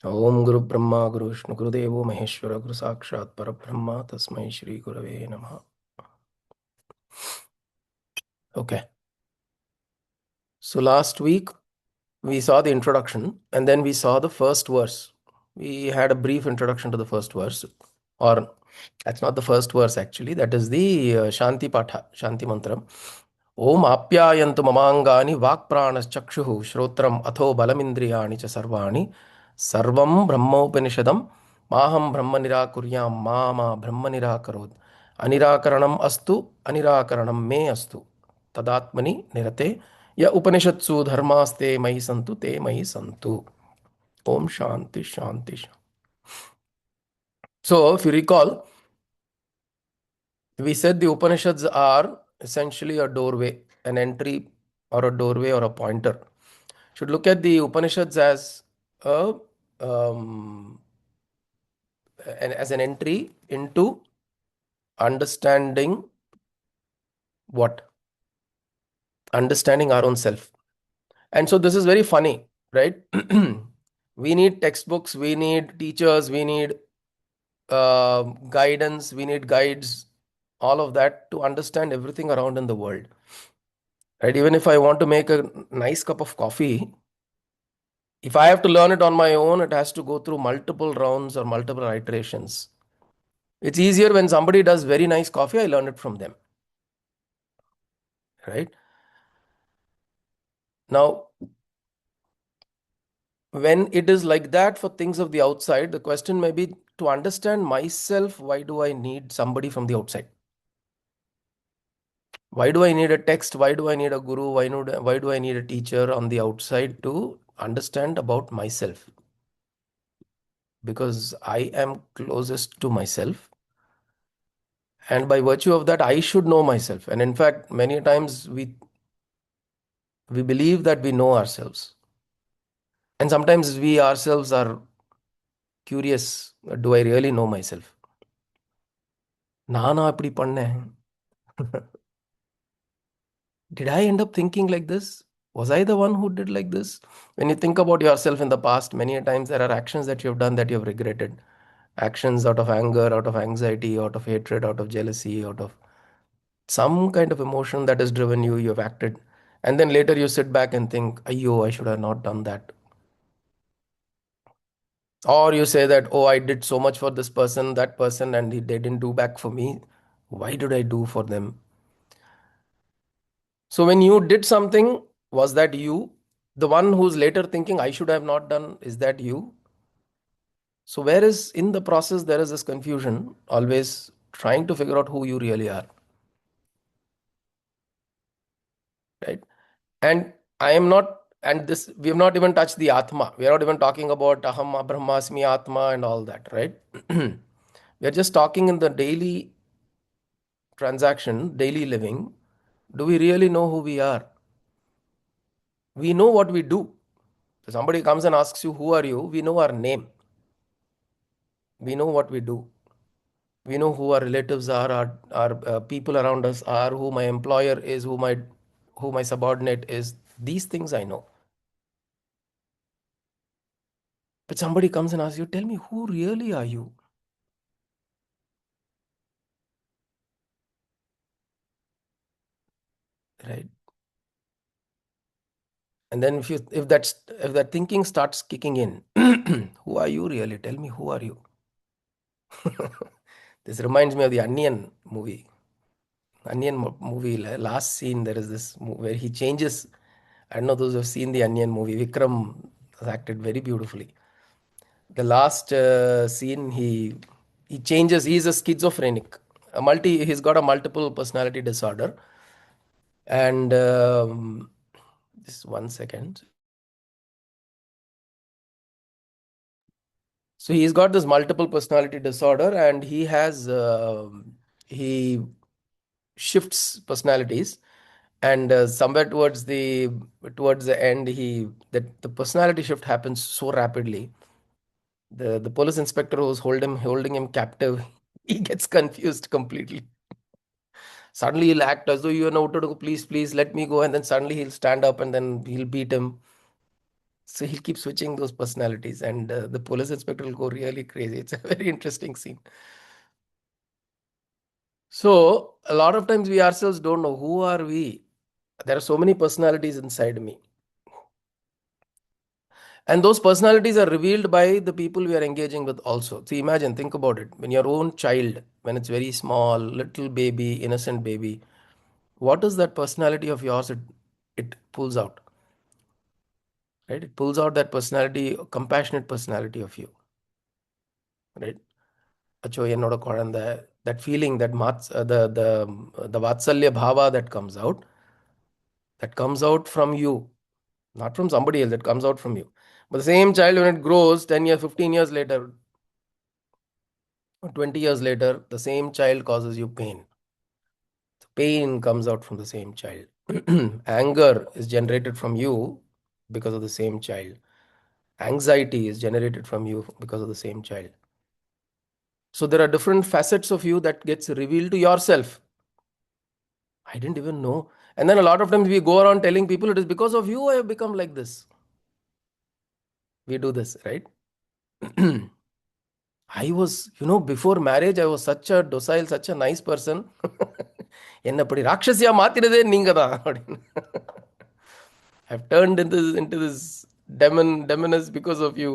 Om Guru Brahma Guru Vishnu Guru Devo Maheshwara Guru Sakshat Parabrahma Tasmai Shri Gurave Namaha. Okay. So last week we saw the introduction and then we saw the first verse. We had a brief introduction to the first verse, or that's not the first verse actually, that is the Shanti Patha, Shanti Mantra. Om Apyayantu Mamangani Vakpranaschakshuhu Shrotram Atho Balamindriyani Cha Sarvani Sarvam Brahmopanishadam Maham Brahma Nirakuryam Mama Brahma Nirakarod Anirakaranam Astu Anirakaranam Me Astu Tadatmani Nirate Ya Upanishatsu Dharmaste Mai Santu Te Mai Santu. Om Shanti Shanti Shanti. So, if you recall, we said the Upanishads are essentially a doorway, an entry or a doorway or a pointer. Should look at the Upanishads as a um, as an entry into understanding what? Understanding our own self. And so this is very funny, right? We need textbooks, we need teachers, we need guidance, we need guides, all of that to understand everything around in the world. Right? Even if I want to make a nice cup of coffee, if I have to learn it on my own, it has to go through multiple rounds or multiple iterations. It's easier when somebody does very nice coffee, I learn it from them. Right? Now, when it is like that for things of the outside, the question may be, to understand myself, why do I need somebody from the outside? Why do I need a text? Why do I need a guru? Why do I need a teacher on the outside to understand about myself? Because I am closest to myself. And by virtue of that, I should know myself. And in fact, many times we believe that we know ourselves. And sometimes we ourselves are curious, do I really know myself? நானா அப்படி பண்ணேன்? Did I end up thinking like this? Was I the one who did like this? When you think about yourself in the past, many a times there are actions that you have done that you have regretted. Actions out of anger, out of anxiety, out of hatred, out of jealousy, out of some kind of emotion that has driven you, you have acted. And then later you sit back and think, Ayyo, I should have not done that. Or you say that, oh, I did so much for this person, that person, and they didn't do back for me. Why did I do for them? So when you did something, was that you? The one who's later thinking, I should have not done, is that you? So whereas in the process, there is this confusion, always trying to figure out who you really are, right? And I am not, and this, we have not even touched the Atma. We are not even talking about Aham Brahmasmi Atma and all that, right? We are just talking in the daily transaction, daily living. Do we really know who we are? We know what we do. If somebody comes and asks you, who are you? We know our name. We know what we do. We know who our relatives are, our people around us are, who my employer is, who my subordinate is. These things I know. But somebody comes and asks you, tell me, who really are you? Right? And then if that thinking starts kicking in, who are you really? Tell me, who are you? This reminds me of the Onion movie. Movie, last scene, there is this where he changes. I don't know those who have seen the Onion movie. Vikram has acted very beautifully. The last scene, he changes. He's a schizophrenic, he's got a multiple personality disorder. And just 1 second. So he's got this multiple personality disorder, and he shifts personalities. And somewhere towards the end, the personality shift happens so rapidly. The police inspector who's holding him captive, he gets confused completely. Suddenly he'll act as though you are not to go, please, please let me go, and then suddenly he'll stand up and then he'll beat him. So he'll keep switching those personalities, and the police inspector will go really crazy. It's a very interesting scene. So a lot of times we ourselves don't know who are we. There are so many personalities inside me, and those personalities are revealed by the people we are engaging with also. See, imagine, think about it. When your own child, when it's very small, little baby, innocent baby, what is that personality of yours? It pulls out, right? It pulls out that personality, compassionate personality of you, right? Acho என்னோட குழந்தை, that feeling, that the vatsalya bhava that comes out from you, not from somebody else, that comes out from you. But the same child, when it grows 10 years, 15 years later, or 20 years later, the same child causes you pain. The pain comes out from the same child. Anger is generated from you because of the same child. Anxiety is generated from you because of the same child. So there are different facets of you that gets revealed to yourself. I didn't even know. And then a lot of times we go around telling people it is because of you I have become like this. We do this, right? I was, before marriage, I was such a docile, such a nice person. என்ன அப்படி ராட்சசியா மாத்தினதே நீங்க தான் அப்படின்னு. I've turned into this demoness because of you.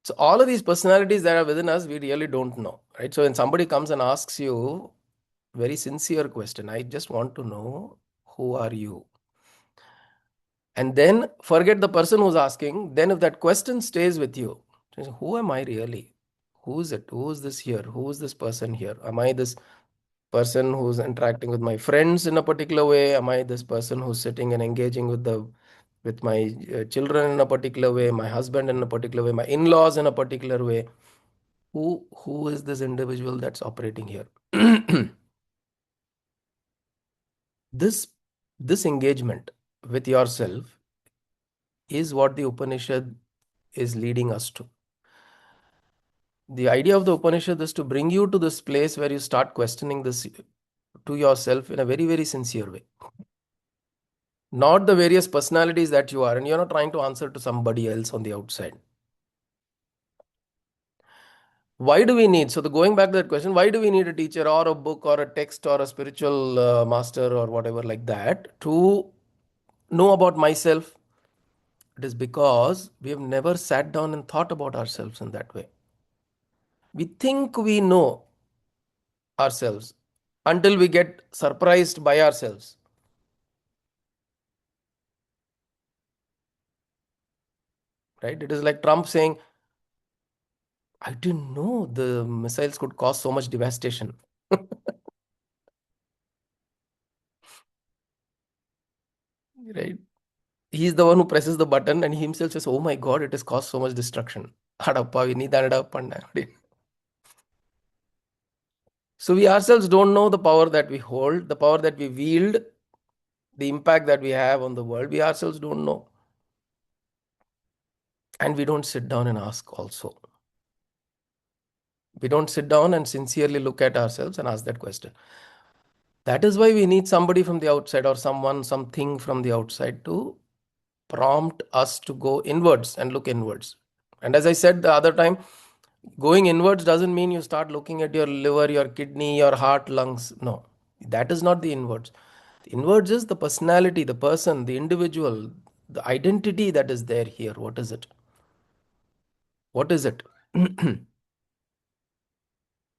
So all of these personalities that are within us, we really don't know, right? So when somebody comes and asks you very sincere question, I just want to know, who are you? And then forget the person who's asking. Then if that question stays with you, who am I really? Who is it? Who is this here? Who is this person here? Am I this person who's interacting with my friends in a particular way? Am I this person who's sitting and engaging with my children in a particular way, my husband in a particular way, my in-laws in a particular way? Who is this individual that's operating here? this this engagement with yourself is what the Upanishad is leading us to. The idea of the Upanishad is to bring you to this place where you start questioning this to yourself in a very, very sincere way. Not the various personalities that you are, and you're not trying to answer to somebody else on the outside. Why do we need? So, going back to that question, why do we need a teacher or a book or a text or a spiritual master or whatever like that to know about myself? It is because we have never sat down and thought about ourselves in that way. We think we know ourselves until we get surprised by ourselves. Right? It is like Trump saying, I didn't know the missiles could cause so much devastation. Right? He's the one who presses the button and he himself says, oh my God, it has caused so much destruction. அடப்பாவி, நீ தானடா பண்ண அப்படின்னு. So we ourselves don't know the power that we hold, the power that we wield, the impact that we have on the world. We ourselves don't know. And we don't sit down and ask also. We don't sit down and sincerely look at ourselves and ask that question. That is why we need somebody from the outside or something from the outside to prompt us to go inwards and look inwards. And as I said the other time, going inwards doesn't mean you start looking at your liver, your kidney, your heart, lungs. No, that is not the inwards. The inwards is the personality, the person, the individual, the identity that is there here. What is it? What is it?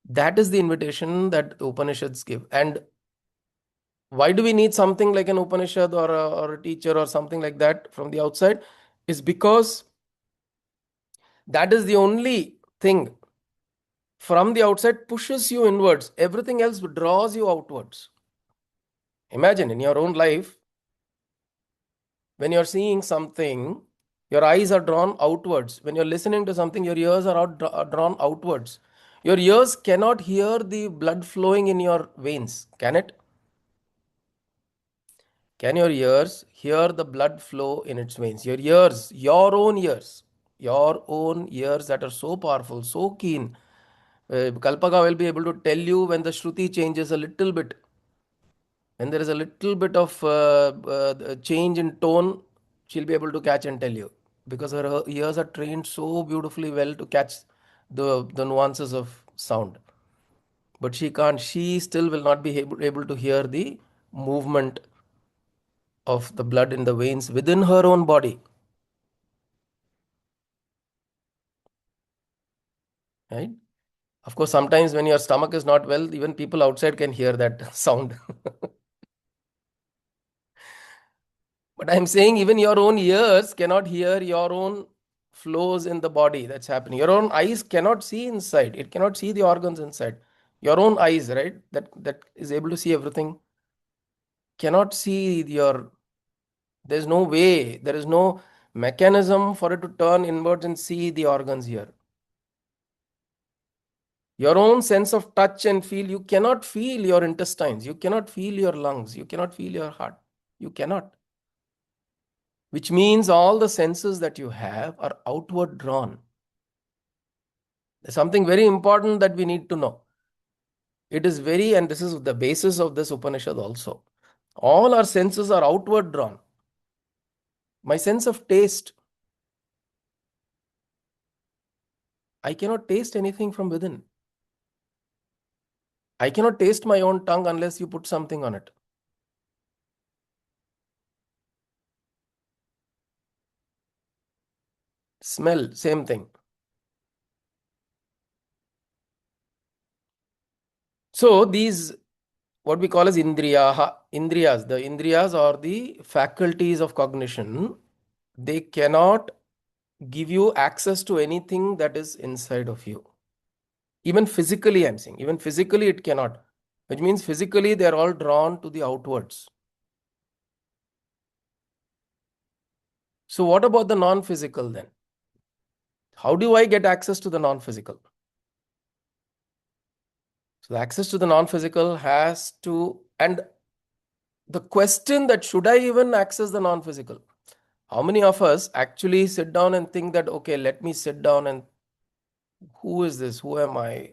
That is the invitation that the Upanishads give. And why do we need something like an Upanishad or a teacher or something like that from the outside? Is because that is the only thing from the outside pushes you inwards. Everything else draws you outwards. Imagine in your own life, when you're seeing something, your eyes are drawn outwards. When you're listening to something, your ears are drawn outwards. Your ears cannot hear the blood flowing in your veins, can it? Can your ears hear the blood flow in its veins? Your own ears that are so powerful, so keen. Kalpaka will be able to tell you when the Shruti changes a little bit. and there is a little bit of change in tone, she'll be able to catch and tell you, because her ears are trained so beautifully well to catch the nuances of sound. But she can't, she still will not be able to hear the movement of the blood in the veins within her own body, right? Of course, sometimes when your stomach is not well, even people outside can hear that sound. But I'm saying even your own ears cannot hear your own flows in the body that's happening. Your own eyes cannot see inside. It cannot see the organs inside. Your own eyes, right? That is able to see everything, cannot see your, there's no way, there is no mechanism for it to turn inwards and see the organs here. Your own sense of touch and feel, you cannot feel your intestines, you cannot feel your lungs, you cannot feel your heart. You cannot. Which means all the senses that you have are outward drawn. There's something very important that we need to know. It is very, and this is the basis of this Upanishad also. All our senses are outward drawn. My sense of taste, I cannot taste anything from within. I cannot taste my own tongue unless you put something on it. Smell, same thing. So these, what we call as indriyas, the indriyas are the faculties of cognition. They cannot give you access to anything that is inside of you. Even physically, I'm saying, even physically it cannot, which means physically they are all drawn to the outwards. So what about the non-physical then? How do I get access to the non-physical? So the access to the non-physical has to, and the question that should I even access the non-physical? How many of us actually sit down and think that, okay, let me sit down and who is this? Who am I?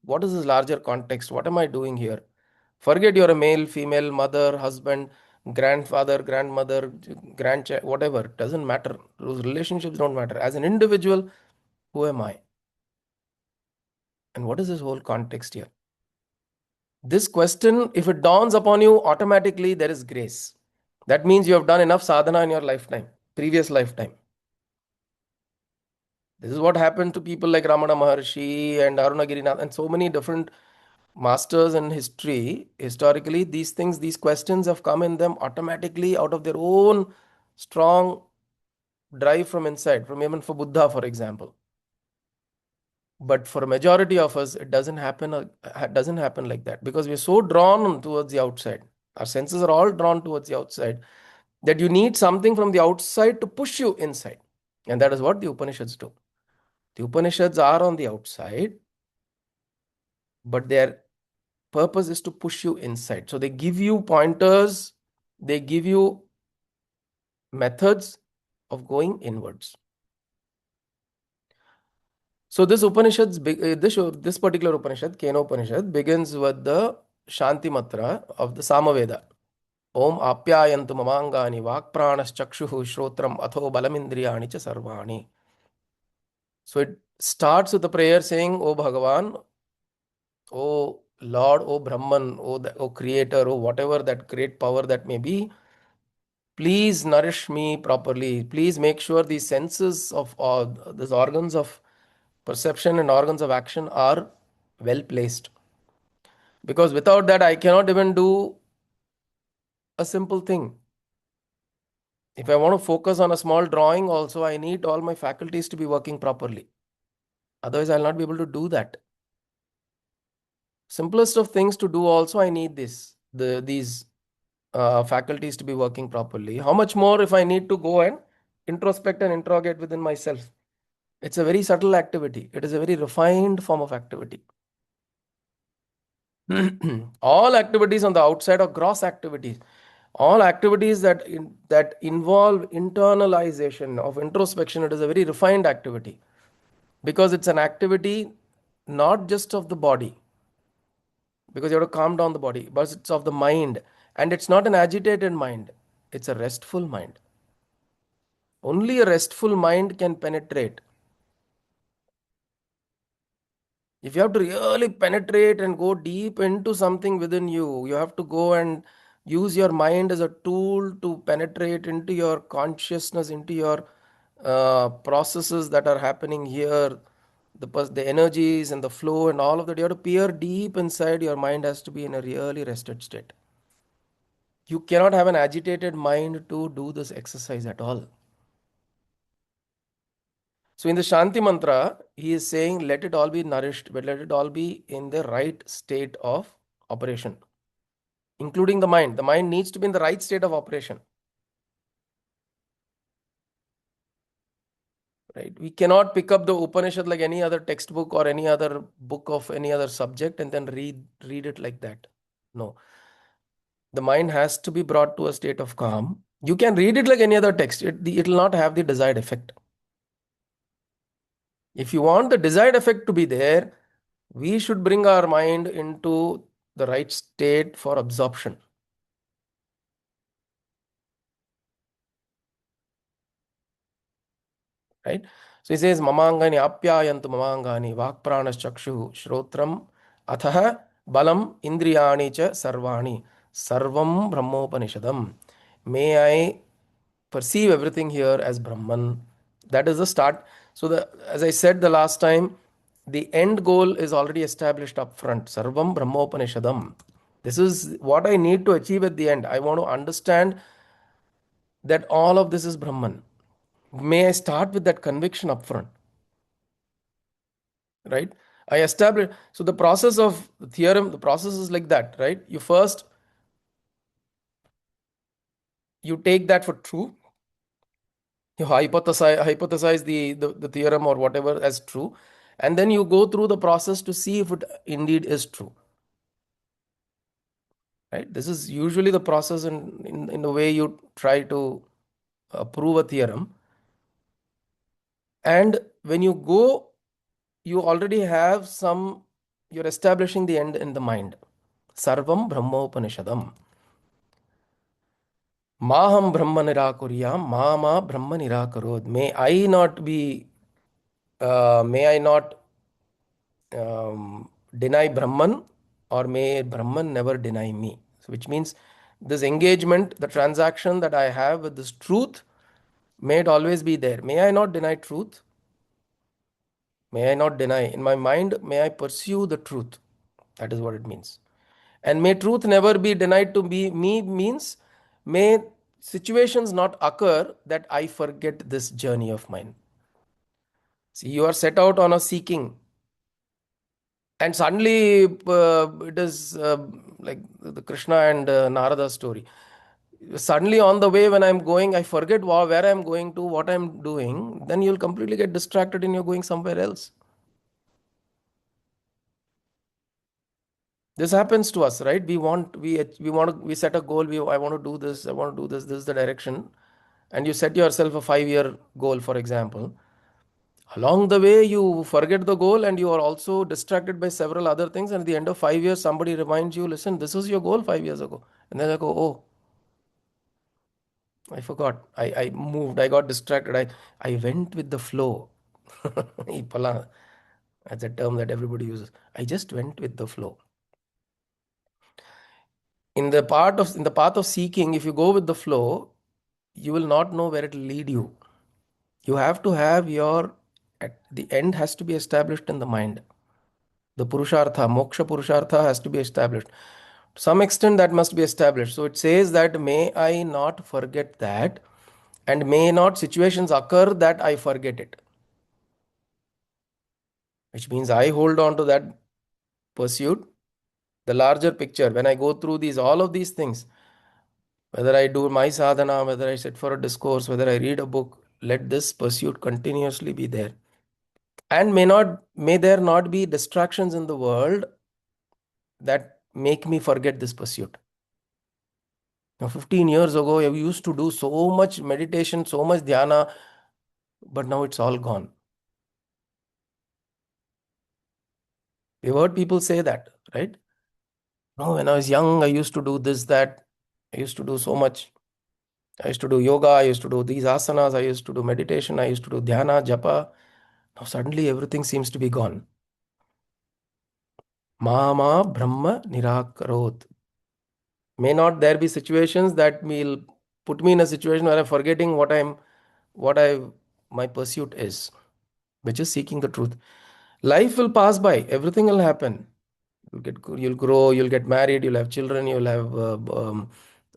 What is this larger context? What am I doing here? Forget you're a male, female, mother, husband, grandfather, grandmother, grandchild, whatever. Doesn't matter. Those relationships don't matter. As an individual, who am I? And what is this whole context here? This question, if it dawns upon you, automatically there is grace. That means you have done enough sadhana in your lifetime, previous lifetime. This is what happened to people like Ramana Maharshi and Arunagirinath and so many different masters in history. Historically, these things, these questions have come in them automatically out of their own strong drive from inside, from even for Buddha, for example. But for a majority of us, it doesn't happen like that because we're so drawn towards the outside. Our senses are all drawn towards the outside that you need something from the outside to push you inside. And that is what the Upanishads do. The Upanishads are on the outside, but their purpose is to push you inside. So they give you pointers, they give you methods of going inwards. So this this particular Upanishad, Kena Upanishad, begins with the Shanti Matra of the Samaveda. Om apyayantu mamangani vakpranas chakshuhu shrotram atho balamindriyani cha sarvani. So it starts with the prayer saying, O Bhagavan, O Lord, O Brahman, O Creator, O whatever that great power that may be, please nourish me properly. Please make sure these senses of all these organs of perception and organs of action are well placed. Because without that, I cannot even do a simple thing. If I want to focus on a small drawing, also, I need all my faculties to be working properly. Otherwise, I'll not be able to do that. Simplest of things to do, also, I need these faculties to be working properly. How much more if I need to go and introspect and interrogate within myself? It's a very subtle activity. It is a very refined form of activity. All activities on the outside are gross activities. All activities that involve internalization of introspection, it is a very refined activity because it's an activity not just of the body. because you have to calm down the body. But it's of the mind, and it's not an agitated mind, it's a restful mind. Only a restful mind can penetrate. If you have to really penetrate and go deep into something within you, you have to go and use your mind as a tool to penetrate into your consciousness, into your processes that are happening here, the energies and the flow and all of that. You have to peer deep inside. Your mind has to be in a really rested state. You cannot have an agitated mind to do this exercise at all. So in the Shanti mantra, he is saying, let it all be nourished, but let it all be in the right state of operation, including the mind. The mind needs to be in the right state of operation. Right? We cannot pick up the Upanishad like any other textbook or any other book of any other subject and then read it like that. No. The mind has to be brought to a state of calm. You can read it like any other text. It will not have the desired effect. If you want the desired effect to be there, we should bring our mind into the right state for absorption. Right? So he says, Mamangani apyayantu mamangani vakpranachakshu shrotram atha balam indriyani cha sarvani sarvam brahmopanishadam. May I perceive everything here as Brahman. That is the start. So as I said the last time, the end goal is already established up front. Sarvam brahmopanishadam. This is what I need to achieve at the end. I want to understand that all of this is Brahman. May I start with that conviction up front, right? I establish. So the process of the theorem, the process is like that, right? You first, you take that for true. You hypothesize the theorem or whatever as true. And then you go through the process to see if it indeed is true, right? This is usually the process in the way you try to prove a theorem. And when you go, you already have some, you're establishing the end in the mind. Sarvam Brahmopanishadam. Maham Brahma Nirakuryam, Mama Brahma Nirakarod. May I not deny Brahman, or may Brahman never deny me. So which means this engagement, the transaction that I have with this truth, may it always be there. May I not deny truth. May I not deny. In my mind, may I pursue the truth. That is what it means. And may truth never be denied to me means may situations not occur that I forget this journey of mine. See, you are set out on a seeking, and suddenly it is like the Krishna and Narada story. Suddenly on the way when I'm going, I forget where I'm going to, what I'm doing, then you'll completely get distracted and you're going somewhere else. This happens to us, right? We set a goal. I want to do this. I want to do this. This is the direction, and you set yourself a 5-year goal, for example. Along the way, you forget the goal, and you are also distracted by several other things. And at the end of 5 years, somebody reminds you, "Listen, this was your goal 5 years ago," and then I go, "Oh, I forgot. I moved. I got distracted. I went with the flow." Ipala, that's a term that everybody uses. I just went with the flow. In the path of seeking, if you go with the flow, you will not know where it will lead you. You have to have the end has to be established in the mind. The purushartha, moksha purushartha has to be established. To some extent, that must be established. So it says that may I not forget that, and may not situations occur that I forget it. Which means I hold on to that pursuit, the larger picture. When I go through all of these things, whether I do my sadhana, whether I sit for a discourse, whether I read a book, let this pursuit continuously be there. And may there not be distractions in the world that make me forget this pursuit. Now, 15 years ago, I used to do so much meditation, so much dhyana, but now it's all gone. We've heard people say that, right? No, when I was young, I used to do this, that. I used to do so much. I used to do yoga. I used to do these asanas. I used to do meditation. I used to do dhyana, japa. Now suddenly everything seems to be gone. Mama Brahma Nirakarot. May not there be situations that will put me in a situation where I'm forgetting what I my pursuit is, which is seeking the truth. Life will pass by. Everything will happen. You'll grow. You'll get married. You'll have children. You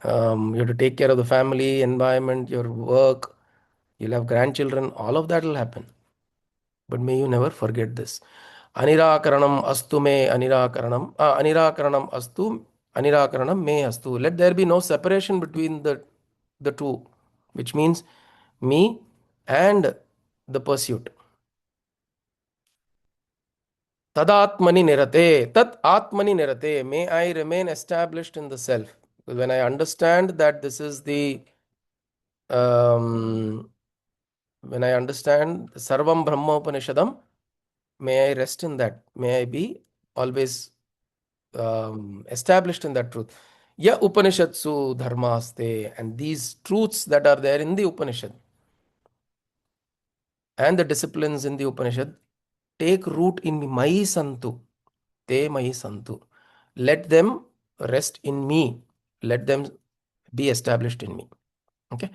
have to take care of the family, environment, your work. You'll have grandchildren. All of that will happen. But may you never forget this. Anirakaranam astu me anirakaranam astu anirakaranam me astu. Let there be no separation between the two, which means me and the pursuit. Tadatmani nirate, tat atmani nirate. May I remain established in the self. When I understand that this is the um, when I understand Sarvam Brahma Upanishadam, may I rest in that. May I be always established in that truth. Ya Upanishadsu dharmaste, and these truths that are there in the Upanishad and the disciplines in the Upanishad take root in my santu, te mai santu. Let them rest in me. Let them be established in me. Okay.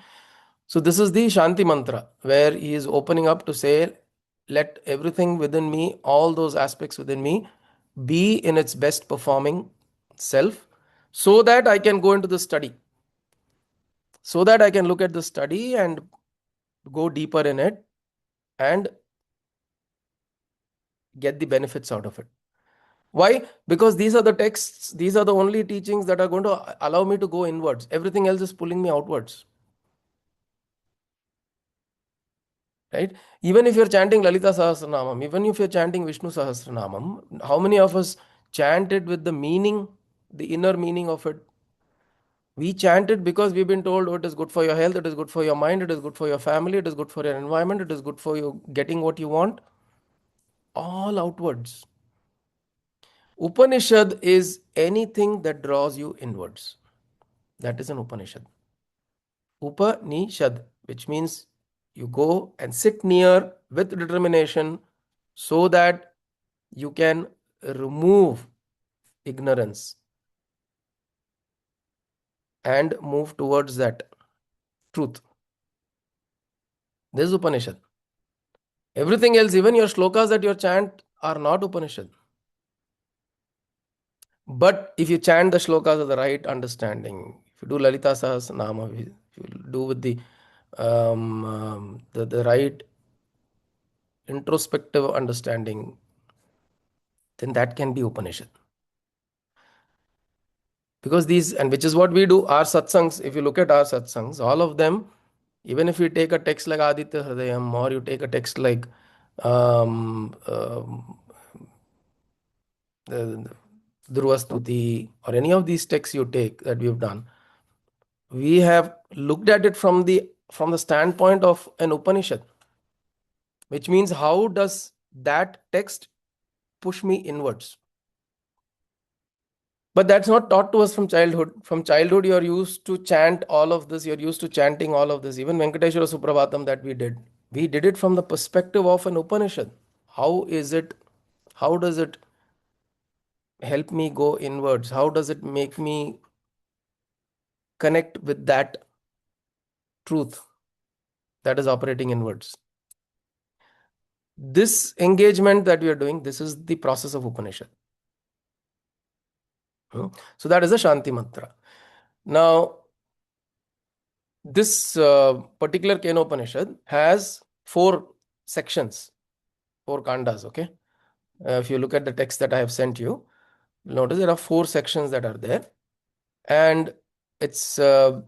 So this is the Shanti mantra where he is opening up to say, let everything within me, all those aspects within me, be in its best performing self, so that I can go into the study, so that I can look at the study and go deeper in it and get the benefits out of it. Why? Because these are the texts, these are the only teachings that are going to allow me to go inwards. Everything else is pulling me outwards. Right? Even if you're chanting Lalita Sahasranamam, even if you're chanting Vishnu Sahasranamam, how many of us chant it with the meaning, the inner meaning of it? We chant it because we've been told, oh, it is good for your health, it is good for your mind, it is good for your family, it is good for your environment, it is good for you getting what you want. All outwards. Upanishad is anything that draws you inwards. That is an Upanishad. Upanishad, which means you go and sit near with determination so that you can remove ignorance and move towards that truth. This is Upanishad. Everything else, even your shlokas that you chant, are not Upanishad. But if you chant the shlokas with the right understanding, if you do Lalita Sahasranama, if you do with the right introspective understanding, then that can be Upanishad. Because these, and which is what we do, our satsangs, if you look at our satsangs, all of them, even if you take a text like Aditya Hridayam, or you take a text like the Dhruva Stuti, or any of these texts you take that we've done, we have looked at it from the standpoint of an Upanishad, which means how does that text push me inwards? But that's not taught to us from childhood. From childhood, you're used to chant all of this. You're used to chanting all of this. Even Venkateshwara Suprabhatam that we did it from the perspective of an Upanishad. How is it? How does it help me go inwards? How does it make me connect with that truth that is operating inwards? This engagement that we are doing, this is the process of Upanishad. So that is a Shanti mantra. Now, this particular Kenopanishad has 4 sections, 4 kandas. Okay, if you look at the text that I have sent you, you'll notice there are 4 sections that are there, and it's it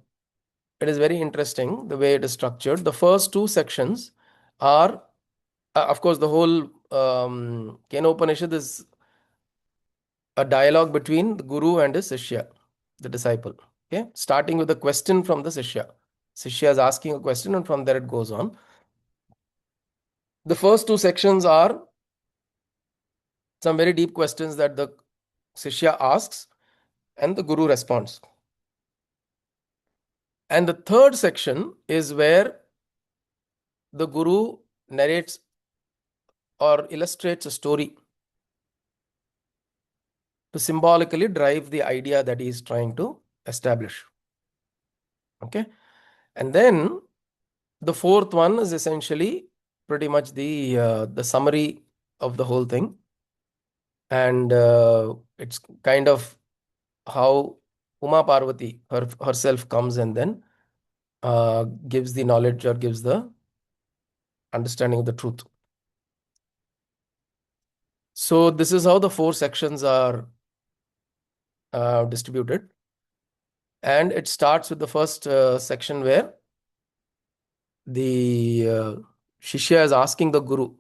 is very interesting the way it is structured. The first 2 sections are, of course, the whole Kenopanishad is a dialogue between the guru and his Sishya, the disciple. Okay, starting with a question from the Sishya. Sishya is asking a question, and from there it goes on. The first 2 sections are some very deep questions that the Sishya asks, And the Guru responds. And the third section is where the Guru narrates or illustrates a story to symbolically drive the idea that he is trying to establish. Okay. And then the fourth one is essentially pretty much the summary of the whole thing. And it's kind of how Uma Parvati herself comes and then gives the knowledge or gives the understanding of the truth. So this is how the four sections are distributed. And it starts with the first section where the Shishya is asking the Guru.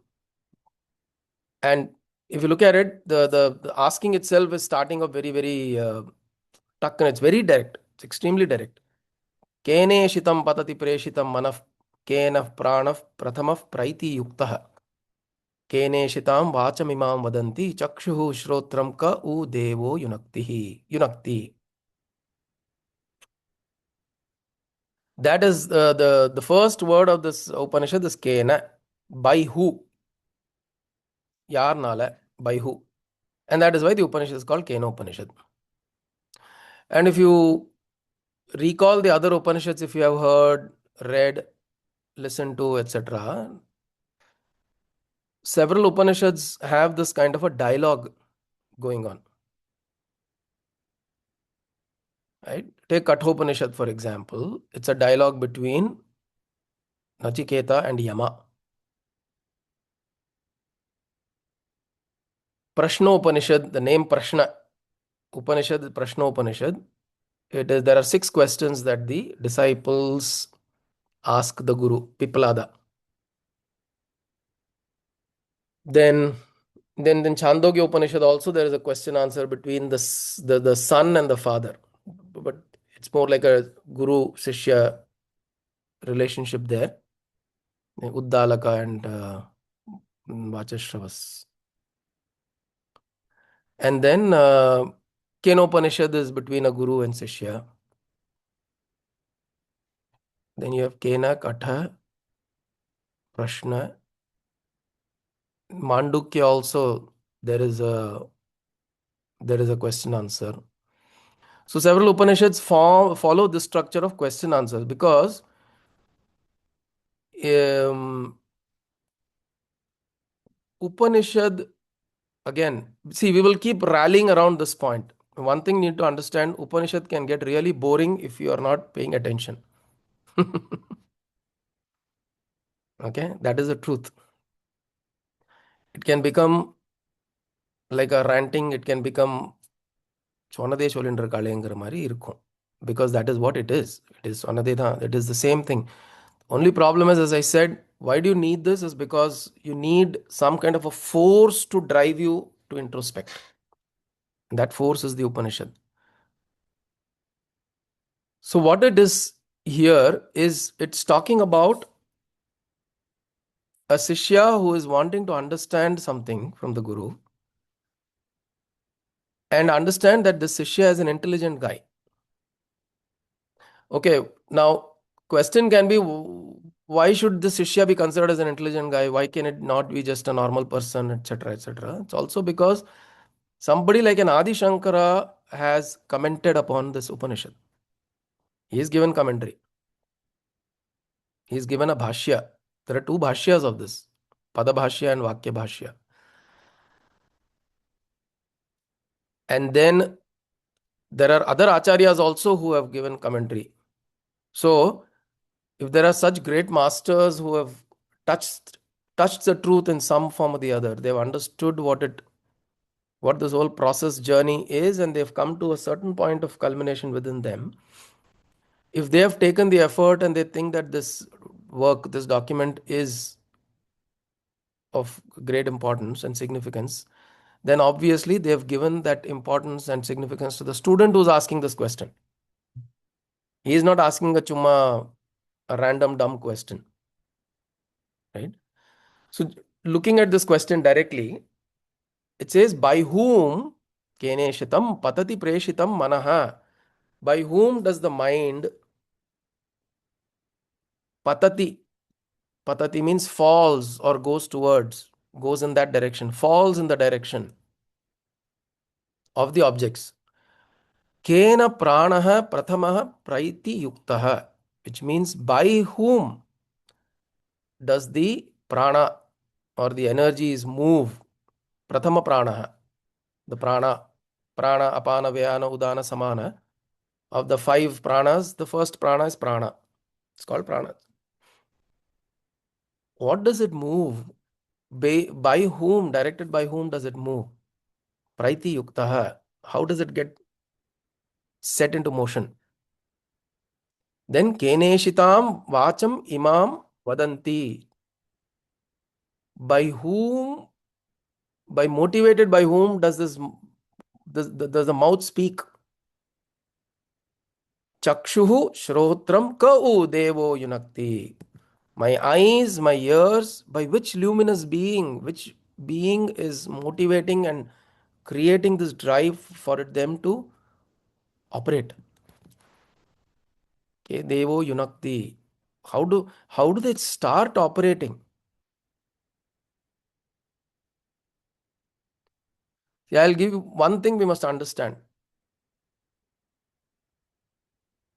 And if you look at it, the asking itself is starting off very, very tuck, and it's very direct. It's extremely direct. Kene shitam patati preshitam manaf kenah pranaf prathamah praiti yuktah. Kene shitam vachamimam vadanti chakshuhu shrotram ka u devo yunakti. That is the first word of this Upanishad is Kena. By who? Yarnala. By who? And that is why the Upanishad is called Kena Upanishad. And if you recall the other Upanishads, if you have heard, read, listened to, etc., several Upanishads have this kind of a dialogue going on. Right? Take Kathopanishad, for example. It's a dialogue between Nachiketa and Yama. Prashno Upanishad, the name Prashna Upanishad, Prashno Upanishad. There are 6 questions that the disciples ask the Guru, Pipalada. Then Chandogya Upanishad also, there is a question answer between the son and the father. But it's more like a Guru Shishya relationship there. Uddalaka and Vachashravas. And then Kenopanishad is between a Guru and Shishya. Then you have Kena, Katha, Prashna. Mandukya also, there is a question answer. So several Upanishads follow this structure of question answers because Upanishad, again, see, we will keep rallying around this point. One thing you need to understand, Upanishad can get really boring if you are not paying attention. Okay, that is the truth. It can become like a ranting, it can become சொன்னதே சொல்லிட்டு இருக்காளேங்கிற மாதிரி இருக்கும். Because that is what it is. It is சொன்னதே தான். It is the same thing. Only problem is, as I said, why do you need this? Is because you need some kind of a force to drive you to introspect. That force is the Upanishad. So what it is here is it's talking about a Sishya who is wanting to understand something from the Guru and understand that the Sishya is an intelligent guy. Okay, now question can be, why should the Sishya be considered as an intelligent guy? Why can it not be just a normal person, etc., etc.? It's also because somebody like an Adi Shankara has commented upon this Upanishad. He is given commentary. He is given a bhashya. There are 2 bhashyas of this, Pada bhashya and Vakya bhashya. And then there are other acharyas also who have given commentary. So if there are such great masters who have touched the truth in some form or the other, they've understood what this whole process journey is, and they've come to a certain point of culmination within them. If they have taken the effort and they think that this work, this document is of great importance and significance, then obviously they have given that importance and significance to the student who's asking this question. He is not asking a random dumb question, right? So looking at this question directly, it says, by whom Keneshitam patati preshitam manaha. By whom does the mind patati? Patati means falls or goes towards, goes in that direction, falls in the direction of the objects. Kena pranaha pratamaha praiti yuktaha, which means by whom does the prana or the energies move? Prathama pranaha, the prana, apana, vyana, udana, samana. Of the five pranas, the first prana is prana. It's called prana. What does it move? By whom, directed by whom does it move? Praiti yuktaha. How does it get set into motion? Then keneshitam vacham imam vadanti. By whom, by motivated by whom does does the mouth speak? Chakshuhu shrotram kau devo yunakti. My eyes, my ears, by which luminous being, which being is motivating and creating this drive for them to operate? Okay, devo yunakti. How do they start operating? Yeah, I'll give you one thing we must understand.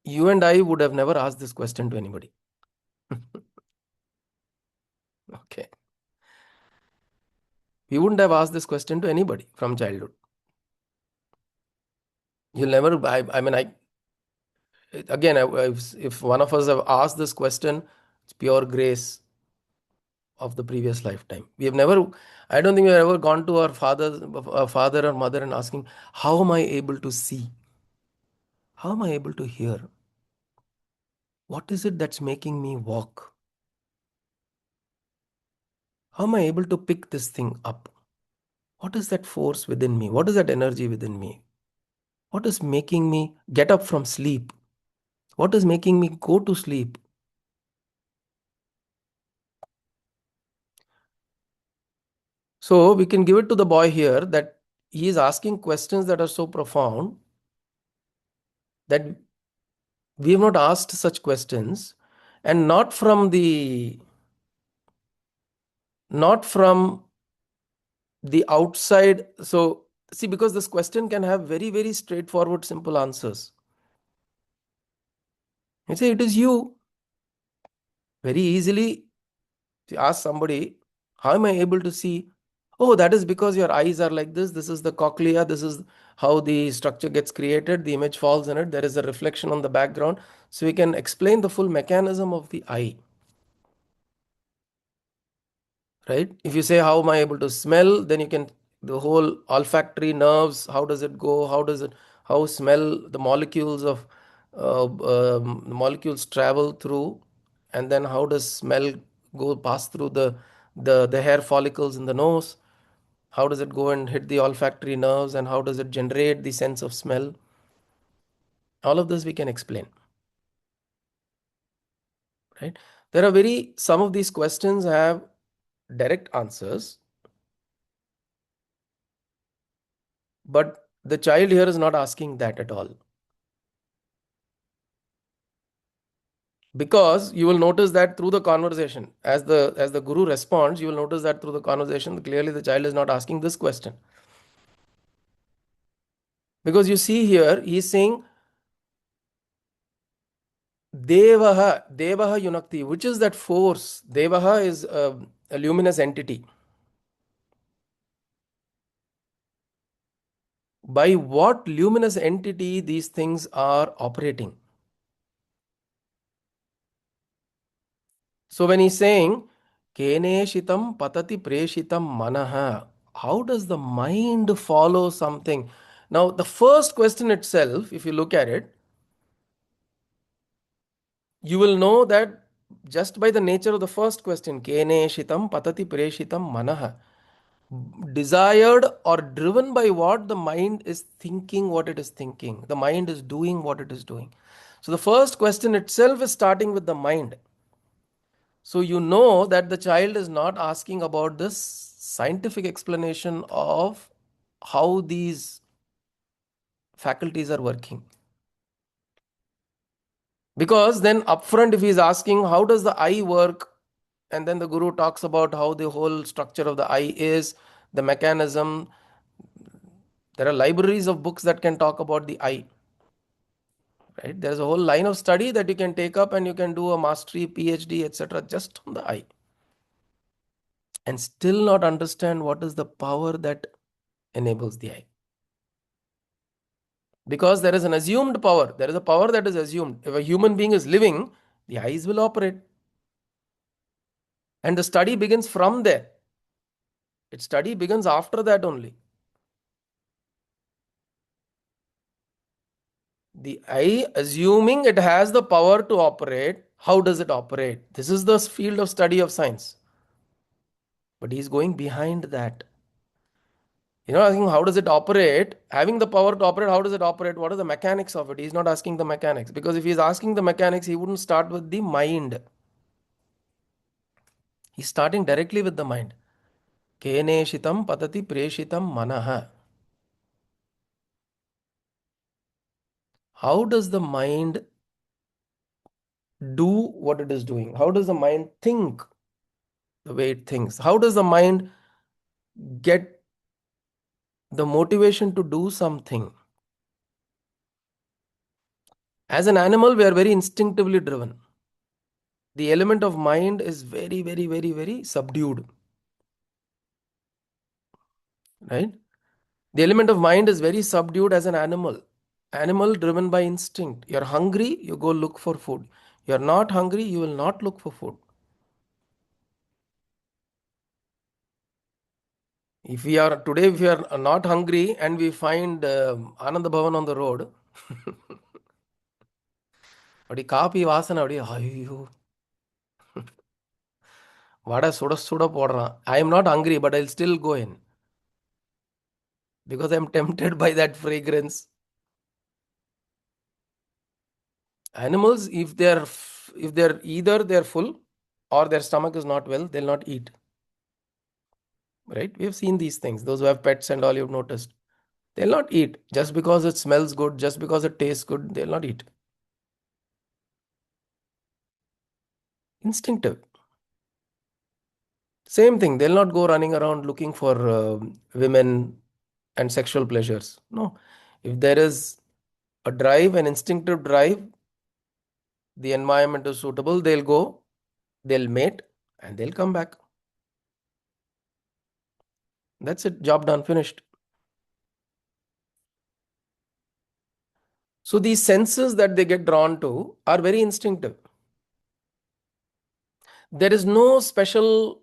You and I would have never asked this question to anybody. Okay. We wouldn't have asked this question to anybody from childhood. You'll never, I mean, again, if one of us have asked this question, it's pure grace of the previous lifetime. We have never, I don't think we have ever gone to our father or mother and asking, how am I able to see? How am I able to hear? What is it that's making me walk? How am I able to pick this thing up? What is that force within me? What is that energy within me? What is making me get up from sleep? What is making me go to sleep? So we can give it to the boy here that he is asking questions that are so profound that we have not asked such questions, and not from the outside. So see, because this question can have very, very straightforward, simple answers. You say it is you. Very easily you ask somebody, how am I able to see? Oh, that is because your eyes are like this. This is the cochlea. This is how the structure gets created. The image falls in it. There is a reflection on the background. So we can explain the full mechanism of the eye. Right? If you say, how am I able to smell? Then you can, the whole olfactory nerves, how does it go? How smell, the molecules of, the molecules travel through, and then how does smell pass through the hair follicles in the nose? How does it go and hit the olfactory nerves, and how does it generate the sense of smell? All of this we can explain, right? Some of these questions have direct answers, but the child here is not asking that at all. Because you will notice that through the conversation, as the guru responds, you will notice that through the conversation, clearly the child is not asking this question. Because you see here, he is saying, Devaha Yunakti, which is that force. Devaha is a luminous entity. By what luminous entity these things are operating? So when he's saying, Keneshitam patati preshitam manaha, how does the mind follow something? Now, the first question itself, if you look at it, you will know that just by the nature of the first question, Keneshitam patati preshitam manaha, desired or driven by what the mind is thinking, what it is thinking. The mind is doing what it is doing. So the first question itself is starting with the mind. So you know that the child is not asking about this scientific explanation of how these faculties are working. Because then upfront, if he's asking how does the eye work, and then the guru talks about how the whole structure of the eye is, the mechanism. There are libraries of books that can talk about the eye. Right? There's a whole line of study that you can take up and you can do a mastery, PhD, etc. just on the eye. And still not understand what is the power that enables the eye. Because there is an assumed power. There is a power that is assumed. If a human being is living, the eyes will operate. And the study begins from there. Its study begins after that only. The eye, assuming it has the power to operate, how does it operate? This is the field of study of science. But he is going behind that. Asking how does it operate? Having the power to operate, how does it operate? What are the mechanics of it? He's not asking the mechanics. Because if he's asking the mechanics, he wouldn't start with the mind. He's starting directly with the mind. Keneshitam patati preshitam manaha. How does the mind do what it is doing? How does the mind think the way it thinks? How does the mind get the motivation to do something? As an animal, we are very instinctively driven. The element of mind is very, very, very, very subdued. Right? The element of mind is very subdued as an animal. Animal driven by instinct. You're hungry, you go look for food. You're not hungry, you will not look for food. If we are today, if we are not hungry and we find Ananda Bhavan on the road, அப்படி copy வாசனை அப்படியே ஐயோ வடை சுட சுட போடுறான். I am not hungry, but I'll still go in because I'm tempted by that fragrance. Animals, if they're either they're full or their stomach is not well, they'll not eat. Right? We have seen these things. Those who have pets and all, you've noticed. They'll not eat just because it smells good, just because it tastes good. They'll not eat. Instinctive. Same thing. They'll not go running around looking for women and sexual pleasures. No. If there is a drive, an instinctive drive, the environment is suitable, they'll go, they'll mate, and they'll come back. That's it. Job done. Finished. So these senses that they get drawn to are very instinctive. There is no special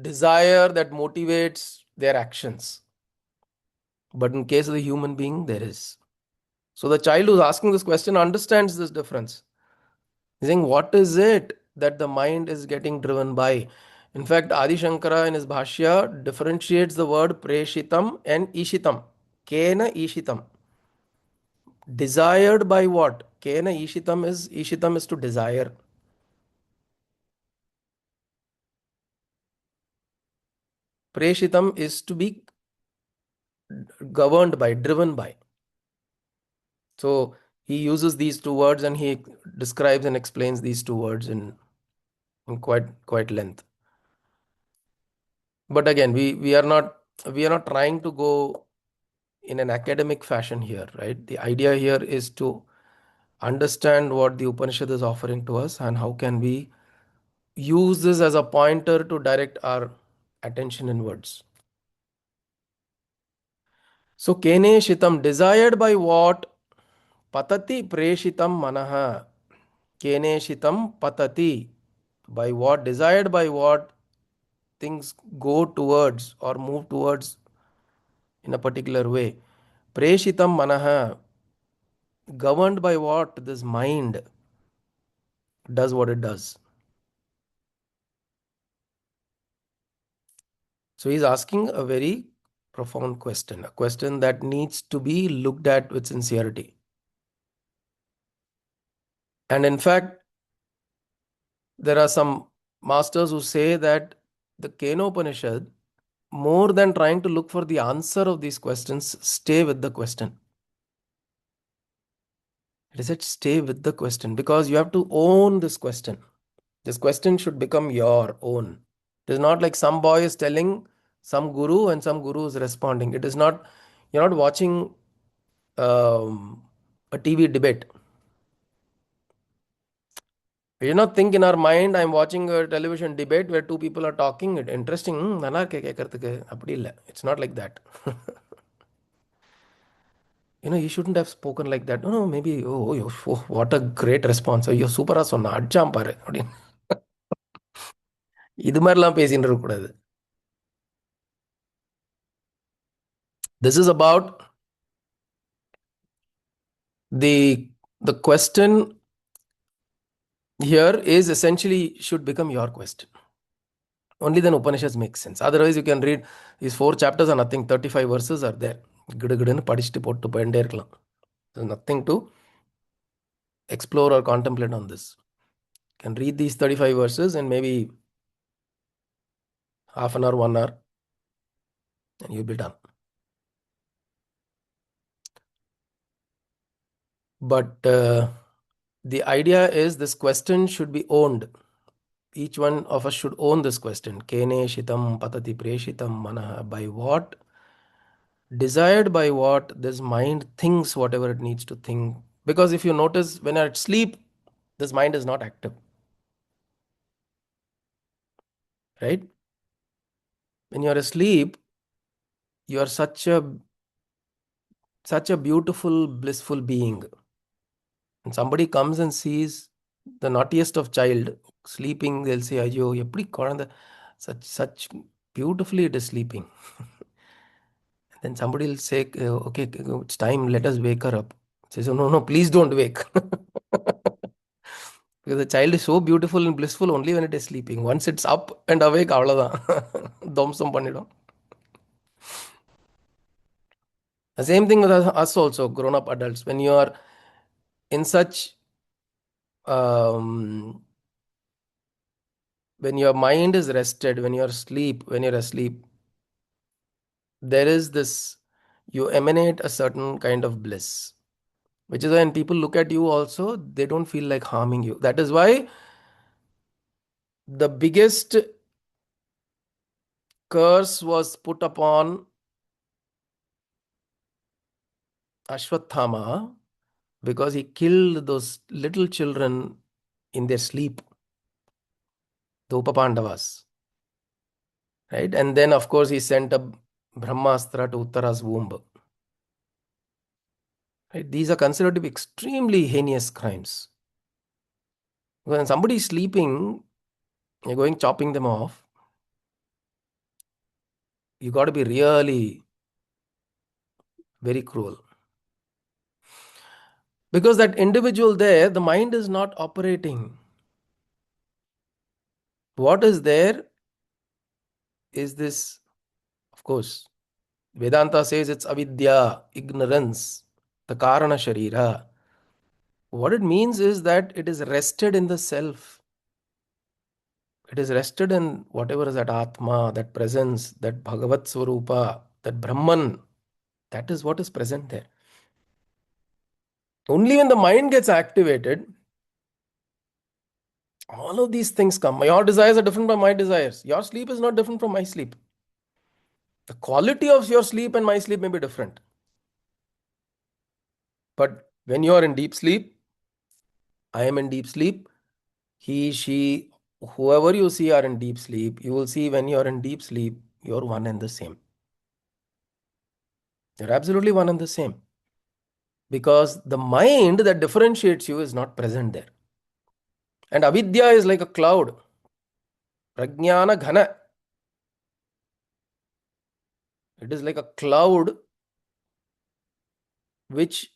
desire that motivates their actions. But in case of the human being, there is. So the child who's asking this question understands this difference. He's saying, what is it that the mind is getting driven by? In fact, Adi Shankara in his Bhashya differentiates the word preshitam and ishitam. Kena ishitam. Desired by what? Kena ishitam is to desire. Preshitam is to be governed by, driven by. So he uses these two words and he describes and explains these two words in quite length. But again, we are not trying to go in an academic fashion here, right? The idea here is to understand what the Upanishad is offering to us and how can we use this as a pointer to direct our attention inwards. So kene shitam, desired by what? Patati preshitam manaha. Kene shitam patati. By what? Desired by what? Things go towards or move towards in a particular way. Preshitam manaha, governed by what? This mind does what it does. So he's asking a very profound question, a question that needs to be looked at with sincerity. And in fact, there are some masters who say that the Kenopanishad, more than trying to look for the answer of these questions, stay with the question. It is said stay with the question because you have to own this question. This question should become your own. It is not like some boy is telling some guru and some guru is responding. It is not, you're not watching a TV debate. We do not think in our mind, I'm watching a television debate where two people are talking. It interesting. நல்லா இருக்கே கேட்கறதுக்கு. அப்படி இல்ல. It's not like that. You shouldn't have spoken like that. No, no, maybe, oh, what a great response. ஐயோ சூப்பரா சொன்னா அடிச்சாம் பாரு அப்படின்னு இது மாதிரிலாம் பேசிட்டு இருக்கக்கூடாது. This is about the question here is essentially should become your question. Only then Upanishads make sense. Otherwise, you can read these 4 chapters are nothing. 35 verses are there. கிடுகிடுன்னு படிச்சுட்டு போட்டு போயிட்டே இருக்கலாம். There's nothing to explore or contemplate on this. You can read these 35 verses and maybe half an hour, 1 hour, and you'll be done. But the idea is this question should be owned. Each one of us should own this question. Kene shitam patati preshitam manaha. By what? Desired by what this mind thinks whatever it needs to think. Because if you notice, when you're at sleep, this mind is not active. Right? When you're asleep, you are such a beautiful, blissful being. And somebody comes and sees the naughtiest of child sleeping, they'll say, Ayo, eppadi kolanda, such beautifully it is sleeping. Then somebody will say, okay, it's time, let us wake her up. Says, oh, no, no, please don't wake. Because the child is so beautiful and blissful only when it is sleeping. Once it's up and awake, avladhan. Domsam pannidum. The same thing with us also, grown up adults. When you are in such, um, when your mind is rested, when you're asleep, there is this, you emanate a certain kind of bliss. Which is when people look at you also, they don't feel like harming you. That is why the biggest curse was put upon Ashwathama because he killed those little children in their sleep, the Upapandavas. Right? And then, of course, he sent a Brahmastra to Uttara's womb. Right? These are considered to be extremely heinous crimes. When somebody is sleeping, you're going chopping them off. You got to be really very cruel. Because that individual there, the mind is not operating. What is there is this, of course, Vedanta says it's avidya, ignorance, the karana sharira. What it means is that it is rested in the self. It is rested in whatever is that Atma, that presence, that Bhagavat Swarupa, that Brahman. That is what is present there. Only when the mind gets activated, all of these things come. Your desires are different from my desires. Your sleep is not different from my sleep. The quality of your sleep and my sleep may be different. But when you are in deep sleep, I am in deep sleep, he, she, whoever you see are in deep sleep. You will see when you are in deep sleep, you're one and the same. You're absolutely one and the same. Because the mind that differentiates you is not present there. And avidya is like a cloud. Prajnana ghana. It is like a cloud which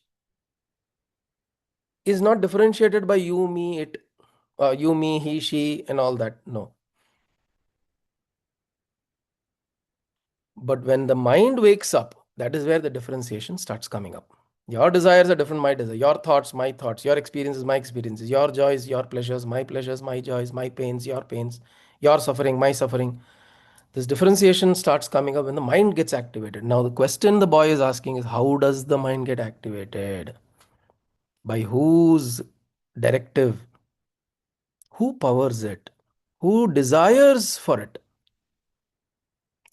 is not differentiated by you, me, it, you, me, he, she, and all that. No. But when the mind wakes up, that is where the differentiation starts coming up. Your desires are different, my desires. Your thoughts, my thoughts. Your experiences, my experiences. Your joys, your pleasures, my joys, my pains, your pains. Your suffering, my suffering. This differentiation starts coming up when the mind gets activated. Now, the question the boy is asking is how does the mind get activated? By whose directive? Who powers it? Who desires for it?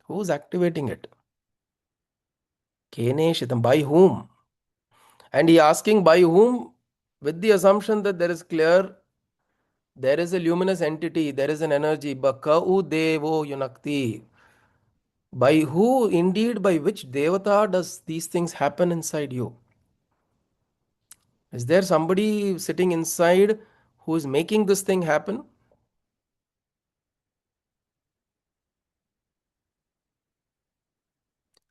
Who's activating it? Kene shitam. By whom? And he asking by whom with the assumption that there is a luminous entity, there is an energy. Bakau devo yunakti. By who, indeed, by which devata does these things happen inside you? Is there somebody sitting inside who is making this thing happen?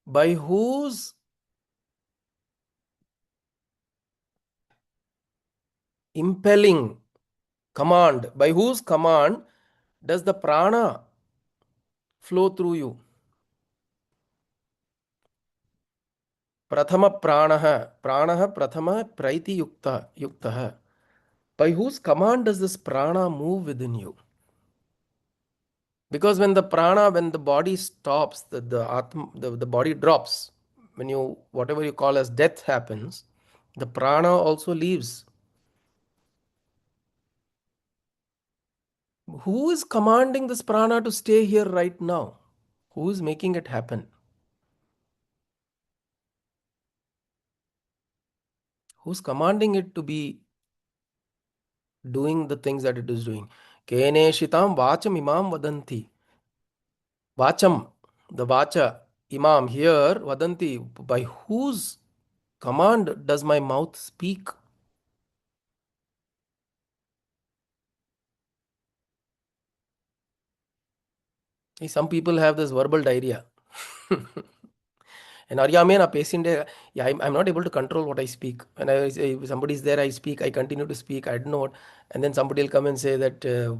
By whose impelling command, by whose command does the prana flow through you? Prathama pranaha, pranaha prathama praiti yuktaha. By whose command does this prana move within you? Because when the prana, when the body stops, the body drops, when you, whatever you call as death happens, the prana also leaves. Who is commanding this prana to stay here right now? Who is making it happen? Who's commanding it to be doing the things that it is doing? Kene shitam vacham imam vadanti. Vacham, the vacha, imam here, vadanti. By whose command does my mouth speak? See, some people have this verbal diarrhea. And Aryame na patient, yeah, I'm not able to control what I speak. When I say if somebody is there, I speak, I continue to speak, I don't know what, and then somebody will come and say that there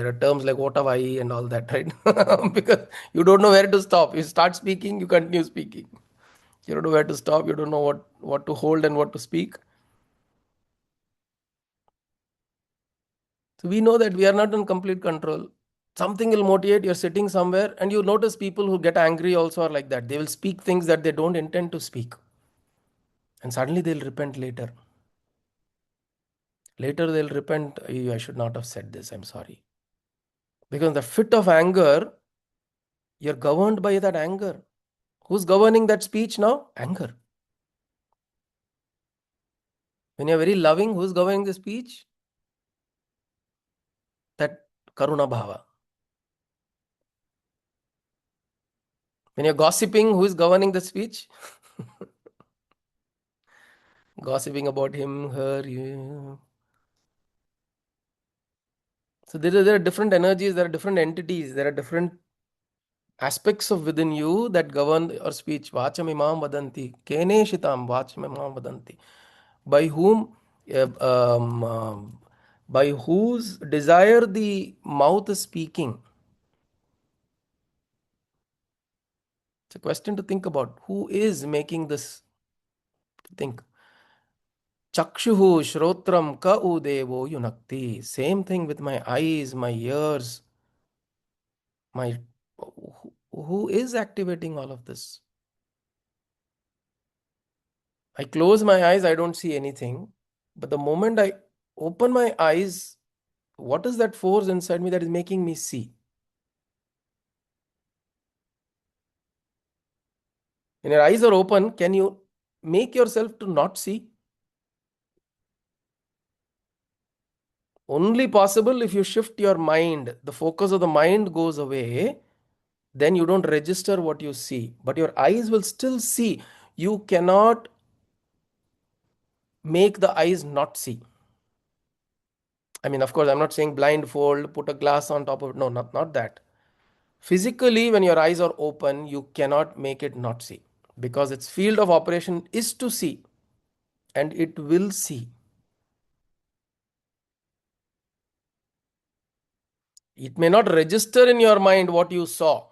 are terms like otavai and all that, right? Because you don't know where to stop. You start speaking, you continue speaking. You don't know where to stop, you don't know what to hold and what to speak. So we know that we are not in complete control. Something will motivate, you're sitting somewhere, and you notice people who get angry also are like that. They will speak things that they don't intend to speak, and suddenly they'll repent later. Later they'll repent, "Eh, I should not have said this, I'm sorry." Because the fit of anger, you're governed by that anger. Who's governing that speech now? Anger. When you're very loving, who's governing the speech? That karuna bhava. When you're gossiping, who is governing the speech? Gossiping about him, her, you. So there are different energies, there are different entities, there are different aspects of within you that govern your speech. Vacham imam vadanti. Kene shitam vacham imam vadanti. By whom, uh, um, um, by whose desire the mouth is speaking? It's a question to think about. Who is making this think? Chakshuhu shrotram ka udevo yunakti. Same thing with my eyes, my ears, my. Who is activating all of this? I close my eyes, I don't see anything. But the moment I open my eyes, what is that force inside me that is making me see? When your eyes are open, can you make yourself to not see? Only possible if you shift your mind. The focus of the mind goes away, then you don't register what you see. But your eyes will still see. You cannot make the eyes not see. I mean, of course, I'm not saying blindfold, put a glass on top of it. No, not that. Physically, when your eyes are open, you cannot make it not see because its field of operation is to see and it will see. It may not register in your mind what you saw.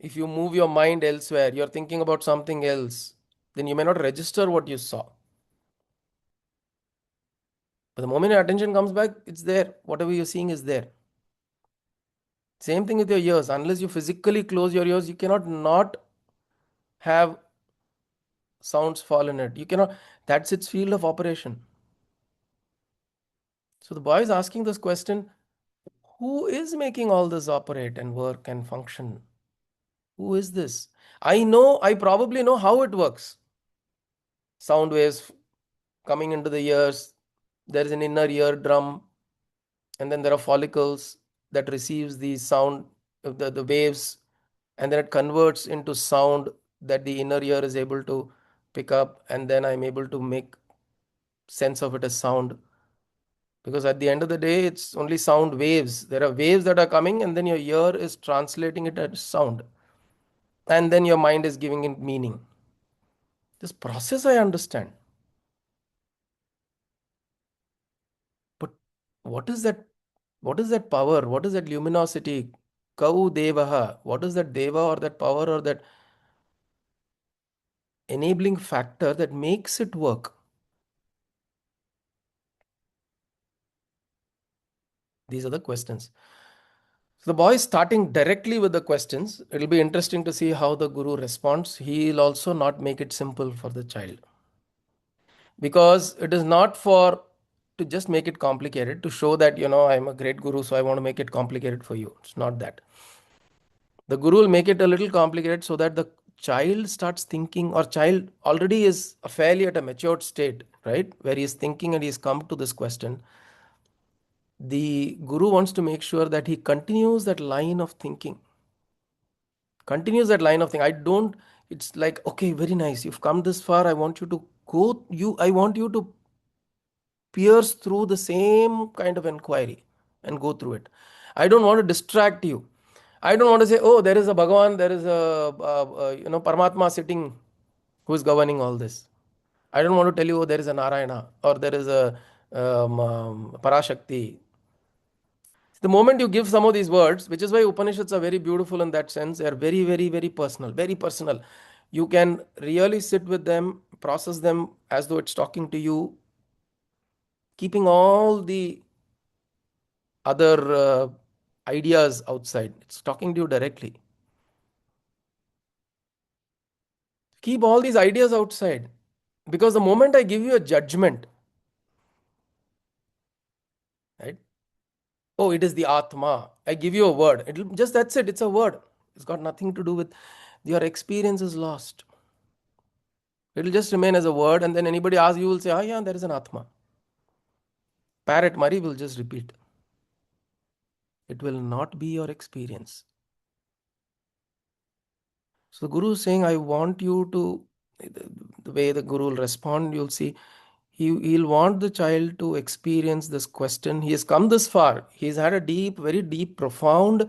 If you move your mind elsewhere, you're thinking about something else, then you may not register what you saw. But the moment your attention comes back, it's there. Whatever you're seeing is there. Same thing with your ears. Unless you physically close your ears, you cannot not have sounds fall in it. You cannot, that's its field of operation. So the boy is asking this question, who is making all this operate and work and function? Who is this? I probably know how it works. Sound waves coming into the ears, there is an inner eardrum, and then there are follicles that receives the sound, the waves, and then it converts into sound that the inner ear is able to pick up, and then I'm able to make sense of it as sound. Because at the end of the day, it's only sound waves. There are waves that are coming, and then your ear is translating it as sound, and then your mind is giving it meaning. This process I understand. But what is that? What is that power? What is that luminosity? Kau devaha. What is that deva or that power or that enabling factor that makes it work? These are the questions. So the boy is starting directly with the questions. It'll be interesting to see how the guru responds. He'll also not make it simple for the child, because it is not for to just make it complicated to show that I'm a great guru, so I want to make it complicated for you. It's not that. The guru will make it a little complicated so that the child starts thinking, or child already is fairly at a matured state, right, where he is thinking and he's come to this question. The guru wants to make sure that he continues that line of thinking, I don't, it's like, okay, very nice, you've come this far, I want you to go, I want you to pierce through the same kind of inquiry and go through it. I don't want to distract you. I don't want to say, oh, there is a Bhagavan, there is a Paramatma sitting who is governing all this. I don't want to tell you, oh, there is a Narayana or there is a Parashakti. The moment you give some of these words, which is why Upanishads are very beautiful in that sense, they are very, very, very personal, very personal. You can really sit with them, process them as though it's talking to you, keeping all the other ideas outside. It's talking to you directly. Keep all these ideas outside. Because the moment I give you a judgment, right? Oh, it is the Atma. I give you a word. It'll just, that's it. It's a word. It's got nothing to do with your experience is lost. It'll just remain as a word, and then anybody asks you will say, ah, yeah, there is an Atma. Parrot Murray will just repeat. It will not be your experience. So the Guru is saying, I want you to, the way the Guru will respond, you'll see, he'll want the child to experience this question. He has come this far. He's had a deep, very deep, profound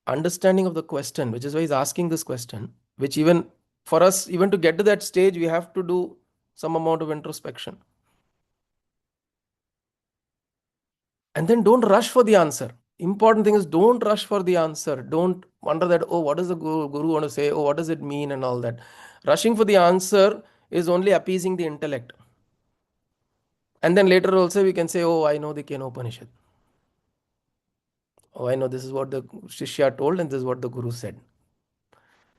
understanding of the question, which is why he's asking this question, which even for us, even to get to that stage, we have to do some amount of introspection. And then don't rush for the answer. Important thing is don't rush for the answer. Don't wonder that, oh, what does the guru want to say? Oh, what does it mean? And all that. Rushing for the answer is only appeasing the intellect. And then later also we can say, oh, I know the Kena Upanishad. Oh, I know this is what the Shishya told and this is what the Guru said.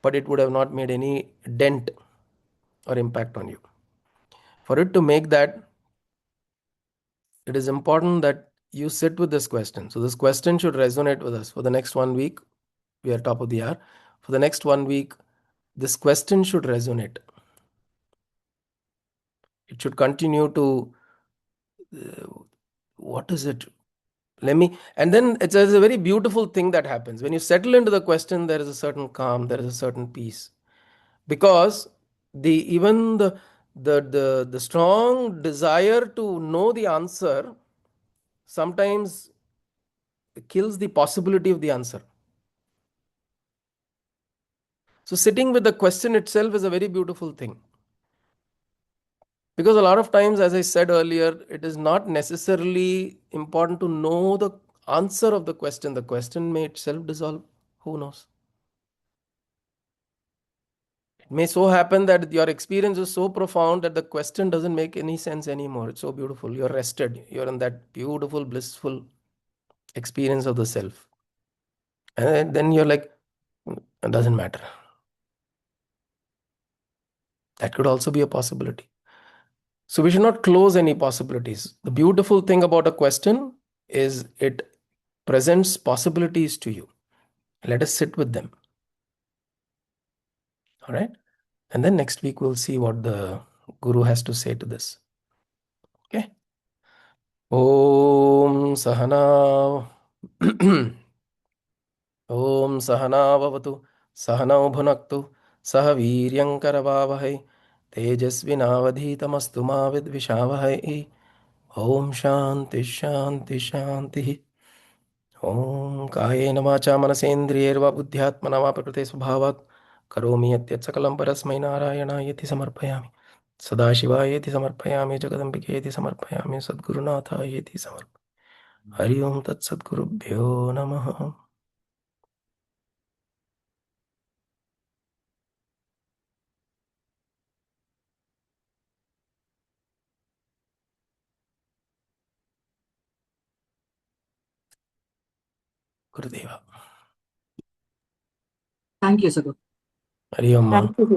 But it would have not made any dent or impact on you. For it to make that, it is important that you sit with this question. So this question should resonate with us. For the next 1 week, we are top of the hour. For the next 1 week, this question should resonate. It should continue to, what is it? And then there's a very beautiful thing that happens. When you settle into the question, there is a certain calm, there is a certain peace. Because even the strong desire to know the answer sometimes kills the possibility of the answer. So sitting with the question itself is a very beautiful thing. Because a lot of times, as I said earlier, it is not necessarily important to know the answer of the question. The question may itself dissolve. Who knows? It may so happen that your experience is so profound that the question doesn't make any sense anymore. It's so beautiful. You're rested. You're in that beautiful, blissful experience of the self. And then you're like, it doesn't matter. That could also be a possibility. So we should not close any possibilities. The beautiful thing about a question is it presents possibilities to you. Let us sit with them. All right. And then next week we'll see what the Guru has to say to this. Okay. Om Sahana. Om Sahana Vavatu. Sahana Bhunaktu. Sah Viryankara Tejasvinavadhitamastu ma vidvishavahai. Om Shanti Shanti Shanti. Om Kayena Vacha Manasendriyerva Buddhyatmana va Prakriti Swabhavat Karomi Yatyat Sakalam Parasmai Narayana Yeti Samarpayami Sadashivayeti Samarpayami Jagadambiketi Samarpayami Sadgurunatha Yeti Samarpayami Hari Om Tat Sadgurubhyo Namaha Gurudeva. Thank you, Sadhu. Hari Om Ma. Thank you.